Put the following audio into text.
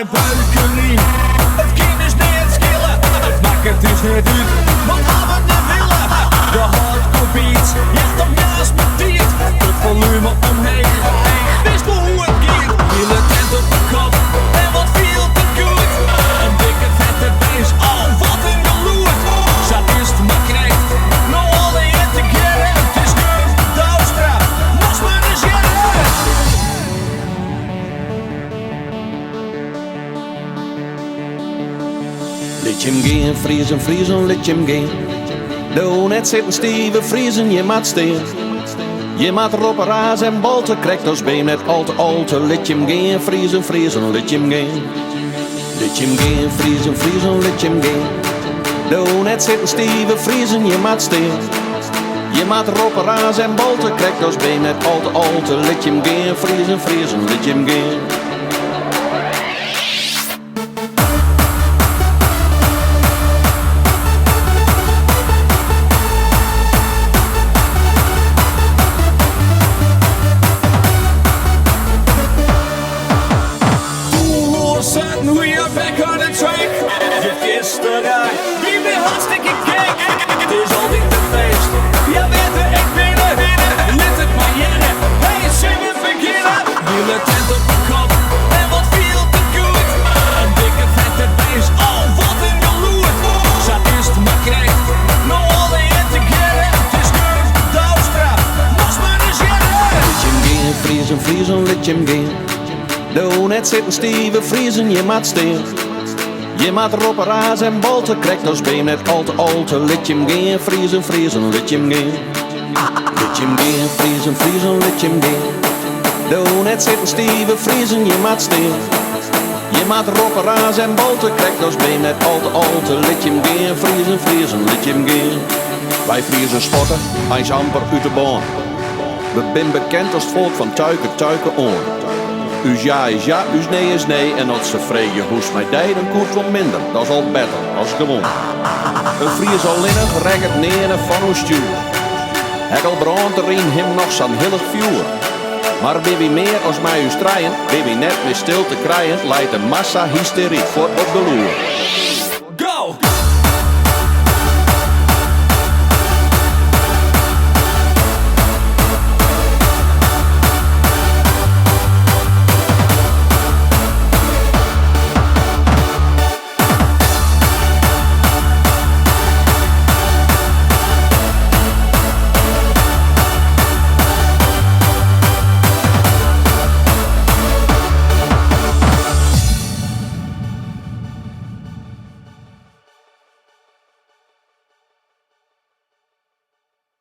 de buikerie. Het kind is niet schillen, het maakt het dus niet uit. Wat gaan we niet willen? De hardcore beat, ja toch naast mijn tiet. Het volume omheen, wist wel hoe het gaat. Hele tent op de kop en wat veel te goed. Een dikke vette beest, oh wat een geloerd. Zat eerst maar krijgt, nou alle in te keren. Het is nu Douwstra, was maar eens jaren. Liet je hem gaan, vriezen, vriezen, liet je hem gaan. Doe net zitten stieven, vriezen, je maat steen. Je maat erop een raas en bolten, krijgt als been net al te. Liet je hem gaan, vriezen, vriezen, liet je hem gaan. Liet je hem gaan, vriezen, vriezen, liet je hem gaan. Doe net zitten stieven, vriezen, je maat steen. Je maat erop een raas en bolten, krijgt als been net al te. Liet je hem gaan, vriezen, vriezen, liet je hem gaan. We are back on the track. Je gisteren, wie weer hartstikke gek. Het is altijd een feest. Ja, weet je, ik binnen. Let het maar jaren. Hey, zingen beginnen. Hele tent op de kop en wat veel te goed. Een dikke vette beest, oh wat een geloerd. Zat eerst maar krijgt, nou alle in te keren. Het is nu Douwstra, was maar eens jaren. Liet je hem gaan, vriezen, vriezen, liet je hem gaan. Doe net zitten stieven, vriezen, je maat steen. Je maat erop een raas en bolten, krijgt als been net al te. Liet je hem gaan, vriezen, vriezen, liet je hem gaan. Liet je hem gaan, vriezen, vriezen, liet je hem gaan. Doe net zitten stieven, vriezen, je maat steen. Je maat erop een raas en bolten, krijgt als been net al te. Liet je hem gaan, vriezen, vriezen, liet je hem gaan. Wij vriezen sporten, hij is amper uit de baan. We zijn bekend als het volk van tuiken, tuiken on. Us ja is ja, us nee is nee. En als ze vregen hoes mij die, dan koert wel minder. Dat is al beter, als gewoon. Een Fries al linnig, reggert neer van ons stuur. Hekkel brandt erin hem nog zo'n hillig vuur. Maar wie meer als mij u strijden, wie net weer stil te krijgen, leidt een massa hysterie voor op de loer.